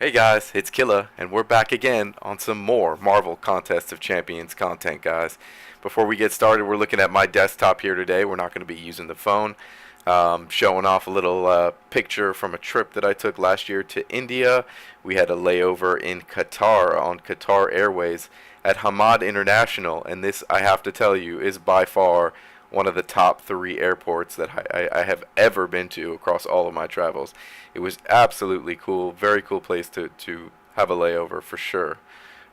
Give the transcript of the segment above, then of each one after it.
Hey guys, it's Killa, and we're back again on some more Marvel Contest of Champions content, guys. Before we get started, we're looking at my desktop here today. We're not going to be using the phone. Showing off a little picture from a trip that I took last year to India. We had a layover in Qatar on Qatar Airways at Hamad International, and this, I have to tell you, is by far one of the top three airports that I have ever been to across all of my travels. It was absolutely cool, very cool place to have a layover for sure.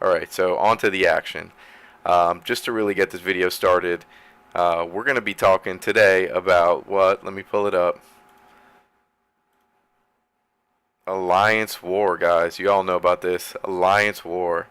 Alright, so on to the action. Just to really get this video started, we're going to be talking today about what? Let me pull it up. Alliance War, guys. You all know about this. Alliance War.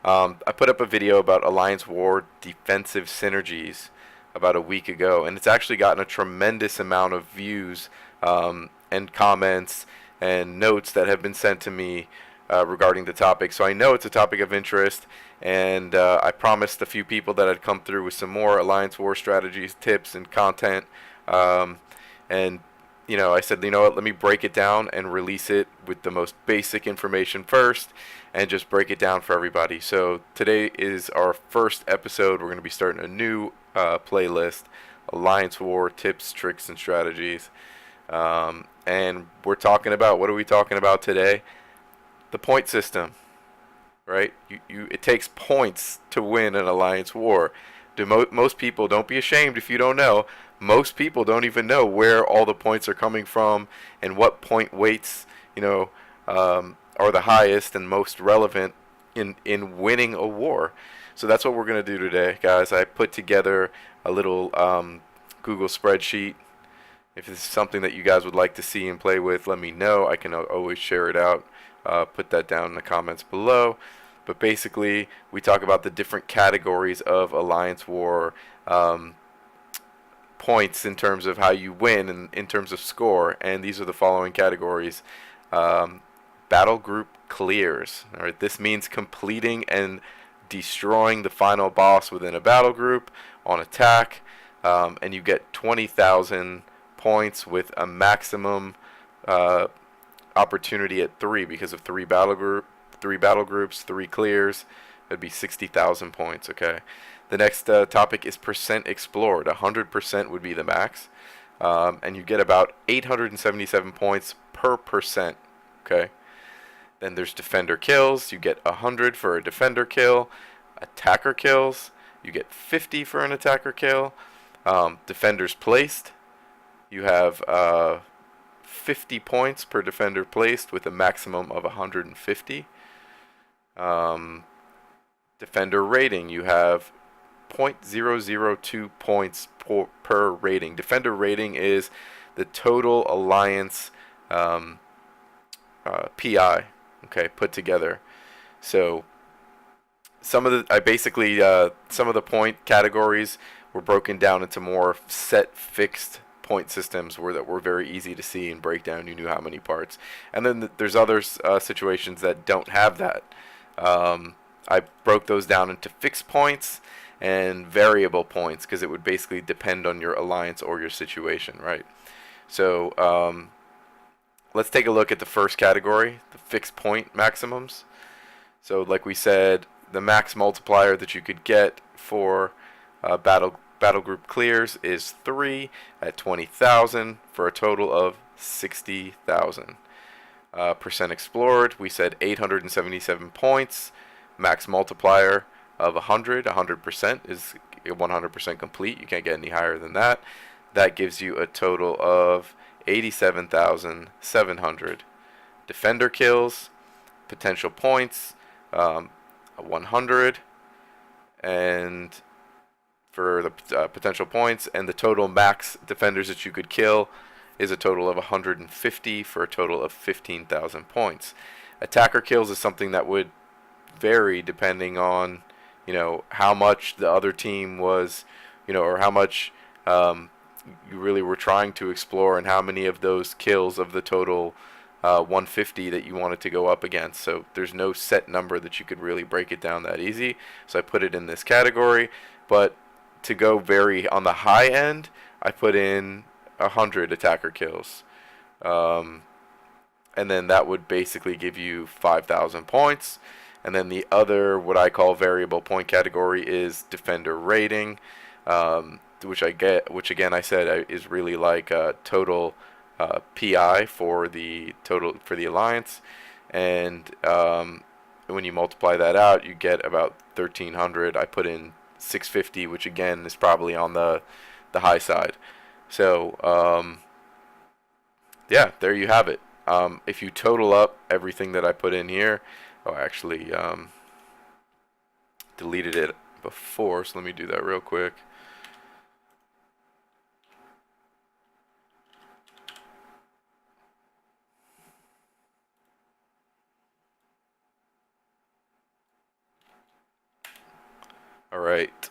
I put up a video about Alliance War defensive synergies about a week ago, and it's actually gotten a tremendous amount of views and comments and notes that have been sent to me regarding the topic. So I know it's a topic of interest, and I promised a few people that I'd come through with some more Alliance War strategies, tips, and content. And I said, you know what, let me break it down and release it with the most basic information first and just break it down for everybody. So today is our first episode. We're going to be starting a new playlist, Alliance War tips, tricks, and strategies. And we're talking about, what are we talking about today? The point system, right? It takes points to win an Alliance War. Most people, don't be ashamed if you don't know, most people don't even know where all the points are coming from and what point weights, are the highest and most relevant in winning a war. So that's what we're going to do today, guys. I put together a little Google spreadsheet. If this is something that you guys would like to see and play with, let me know. I can always share it out. Put that down in the comments below. But basically, we talk about the different categories of Alliance War points in terms of how you win and in terms of score. And these are the following categories. Battle group clears. All right, this means completing and destroying the final boss within a battle group on attack. And you get 20,000 points with a maximum opportunity at 3 because of 3 battle groups, 3 clears. That'd be 60,000 points. Okay. The next topic is percent explored. 100% would be the max, and you get about 877 points per percent. Okay. Then there's defender kills. You get 100 for a defender kill. Attacker kills. You get 50 for an attacker kill. Defenders placed. You have 50 points per defender placed with a maximum of 150. Defender rating. You have 0.002 points per rating. Defender rating is the total alliance PI, okay, put together. So some of the point categories were broken down into more set fixed point systems that were very easy to see and break down. You knew how many parts. And then there's other situations that don't have that. I broke those down into fixed points and variable points because it would basically depend on your alliance or your situation, right? So let's take a look at the first category, the fixed point maximums. So like we said, the max multiplier that you could get for battle group clears is 3 at 20,000 for a total of 60,000. Percent explored, we said 877 points. Max multiplier of 100% is 100% complete. You can't get any higher than that. That gives you a total of 87,700. Defender kills, potential points, 100, and for the potential points, and the total max defenders that you could kill is a total of 150 for a total of 15,000 points. Attacker kills is something that would vary depending on how much the other team was, or how much you really were trying to explore and how many of those kills of the total 150 that you wanted to go up against. So there's no set number that you could really break it down that easy. So I put it in this category. But to go very on the high end, I put in 100 attacker kills. and then that would basically give you 5,000 points. And then the other, what I call variable point category, is defender rating, which again I said is really like total PI for the alliance, and when you multiply that out, you get about 1,300. I put in 650, which again is probably on the high side. So yeah, there you have it. If you total up everything that I put in here, oh, I actually deleted it before, so let me do that real quick. All right.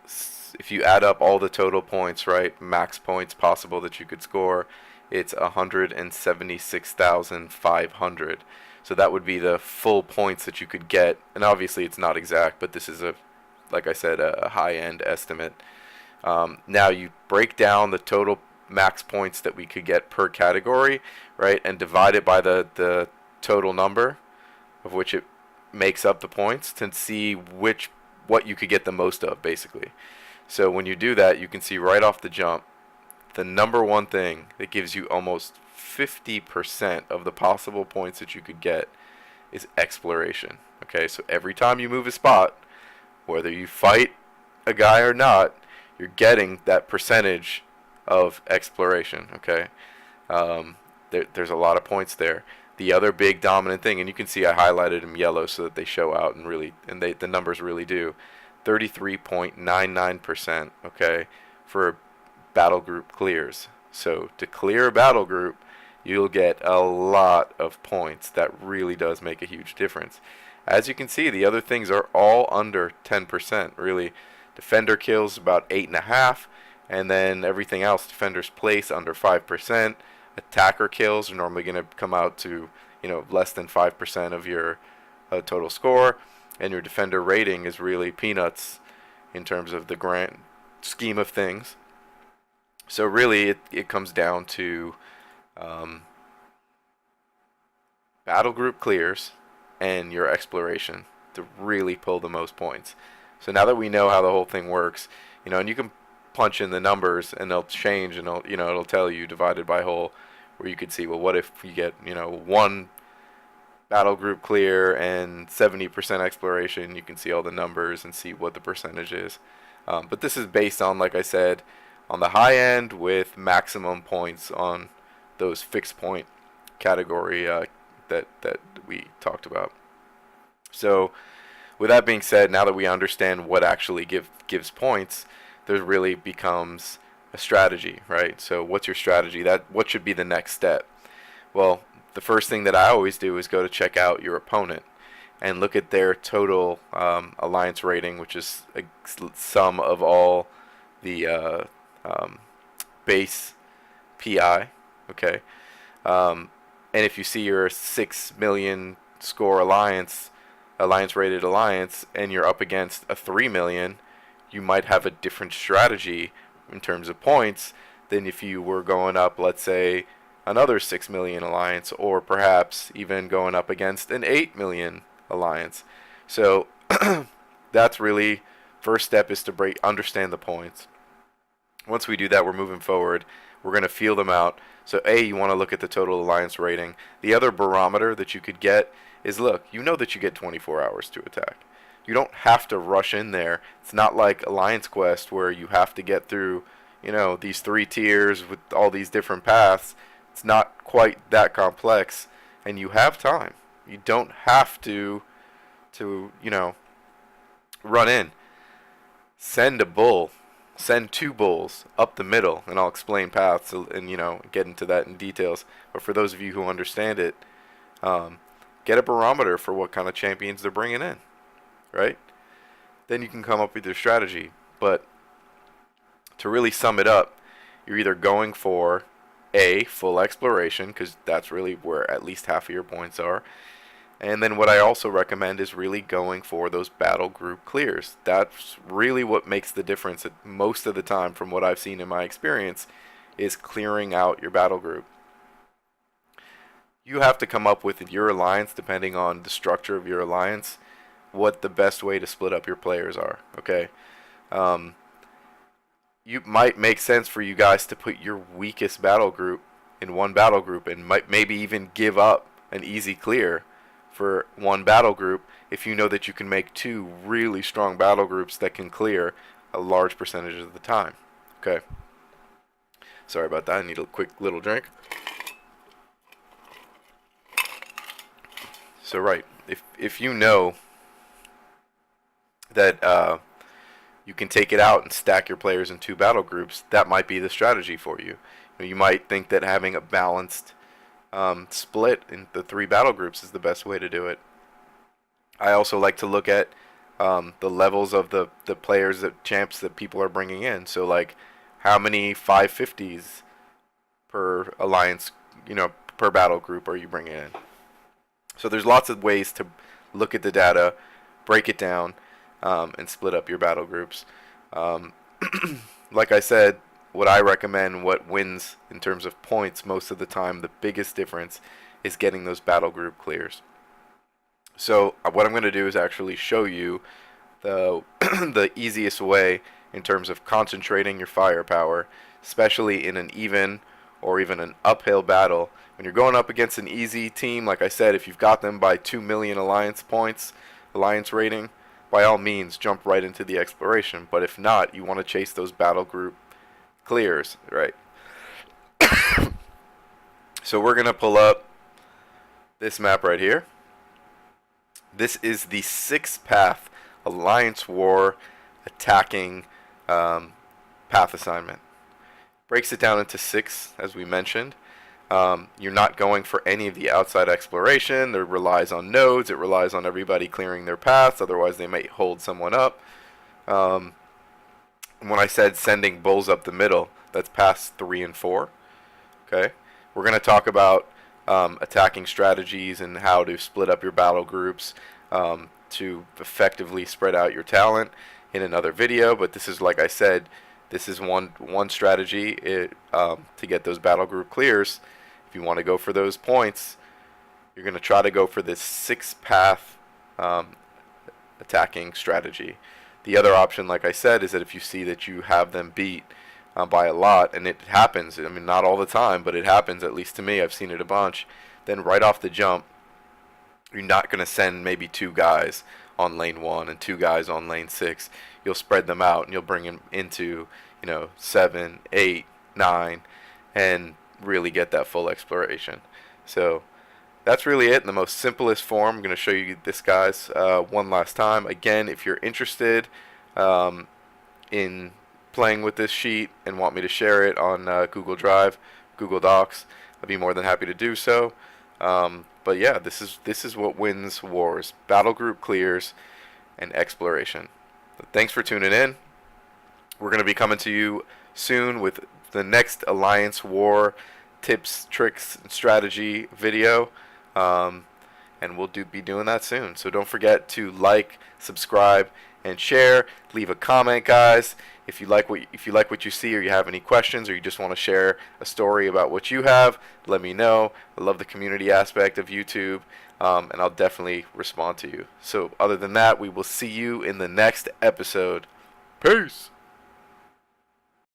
If you add up all the total points, right, max points possible that you could score, it's 176,500. So that would be the full points that you could get. And obviously it's not exact, but this is like I said, a high-end estimate. Now you break down the total max points that we could get per category, right, and divide it by the total number of which it makes up the points to see what you could get the most of, basically. So when you do that, you can see right off the jump, the number one thing that gives you almost 50% of the possible points that you could get is exploration. Okay, so every time you move a spot, whether you fight a guy or not, you're getting that percentage of exploration. Okay, there's a lot of points there. The other big dominant thing, and you can see I highlighted them yellow so that they show out and really, and the numbers really do, 33.99%. Okay, for battle group clears. So to clear a battle group, you'll get a lot of points. That really does make a huge difference. As you can see, the other things are all under 10%. Really, defender kills about 8.5%, and then everything else, defender's place under 5%. Attacker kills are normally going to come out to less than 5% of your total score, and your defender rating is really peanuts in terms of the grand scheme of things. So really, it comes down to battle group clears and your exploration to really pull the most points. So now that we know how the whole thing works, and you can punch in the numbers and they'll change, and it'll tell you divided by whole, where you could see, well, what if you get one battle group clear and 70% exploration? You can see all the numbers and see what the percentage is. But this is based on, like I said, on the high end with maximum points on those fixed point category that we talked about. So with that being said, now that we understand what actually gives points, there really becomes a strategy, right? So what's your strategy? What should be the next step? Well, the first thing that I always do is go to check out your opponent and look at their total alliance rating, which is a sum of all the base PI, okay? And if you see you're a 6 million score alliance rated alliance, and you're up against a 3 million, you might have a different strategy in terms of points than if you were going up, let's say, another 6 million alliance, or perhaps even going up against an 8 million alliance. So that's really first step, is to understand the points. Once we do that, we're moving forward. We're going to feel them out. So you want to look at the total alliance rating. The other barometer that you could get is, look, that you get 24 hours to attack. You don't have to rush in there. It's not like Alliance Quest where you have to get through, these 3 tiers with all these different paths. It's not quite that complex, and you have time. You don't have to run in. Send a bull. Send 2 bulls up the middle, and I'll explain paths and get into that in details. But for those of you who understand it, get a barometer for what kind of champions they're bringing in, right? Then you can come up with your strategy. But to really sum it up, you're either going for full exploration, because that's really where at least half of your points are. And then what I also recommend is really going for those battle group clears. That's really what makes the difference most of the time, from what I've seen in my experience, is clearing out your battle group. You have to come up with your alliance, depending on the structure of your alliance, what the best way to split up your players are. Okay. Um, you might make sense for you guys to put your weakest battle group in one battle group and might maybe even give up an easy clear for one battle group if you know that you can make two really strong battle groups that can clear a large percentage of the time. Okay. Sorry about that. I need a quick little drink. So right, if you know that you can take it out and stack your players in two battle groups, that might be the strategy for you. You might think that having a balanced split in the three battle groups is the best way to do it. I also like to look at the levels of the players, the champs that people are bringing in. So like, how many 550s per alliance, per battle group are you bringing in? So there's lots of ways to look at the data, break it down, and split up your battle groups. Um, like I said, what I recommend, what wins in terms of points most of the time, the biggest difference is getting those battle group clears. So what I'm going to do is actually show you the the easiest way in terms of concentrating your firepower, especially in an even or even an uphill battle. When you're going up against an easy team, like I said, if you've got them by 2 million alliance points, alliance rating, by all means jump right into the exploration. But if not, you want to chase those battle group clears, right? So we're going to pull up this map right here. This is the 6-path Alliance War attacking path assignment. Breaks it down into 6, as we mentioned. You're not going for any of the outside exploration. It relies on nodes. It relies on everybody clearing their paths. Otherwise, they might hold someone up. When I said sending bulls up the middle, that's paths 3 and 4. Okay, we're going to talk about attacking strategies and how to split up your battle groups to effectively spread out your talent in another video. But this is, like I said, this is one strategy to get those battle group clears. If you want to go for those points, you're going to try to go for this 6-path attacking strategy. The other option, like I said, is that if you see that you have them beat by a lot, and it happens, I mean, not all the time, but it happens, at least to me, I've seen it a bunch, then right off the jump, you're not going to send maybe 2 guys on lane 1 and 2 guys on lane 6. You'll spread them out, and you'll bring them into, 7, 8, 9, and really get that full exploration. So that's really it in the most simplest form. I'm going to show you this, guys, one last time. Again, if you're interested in playing with this sheet and want me to share it on Google Drive, Google Docs, I'd be more than happy to do so. But yeah, this is what wins wars: battle group clears and exploration. So thanks for tuning in. We're going to be coming to you soon with the next Alliance War tips, tricks, and strategy video. And we'll be doing that soon. So don't forget to like, subscribe, and share. Leave a comment, guys. If you like what you see, or you have any questions, or you just want to share a story about what you have, let me know. I love the community aspect of YouTube, and I'll definitely respond to you. So other than that, we will see you in the next episode. Peace.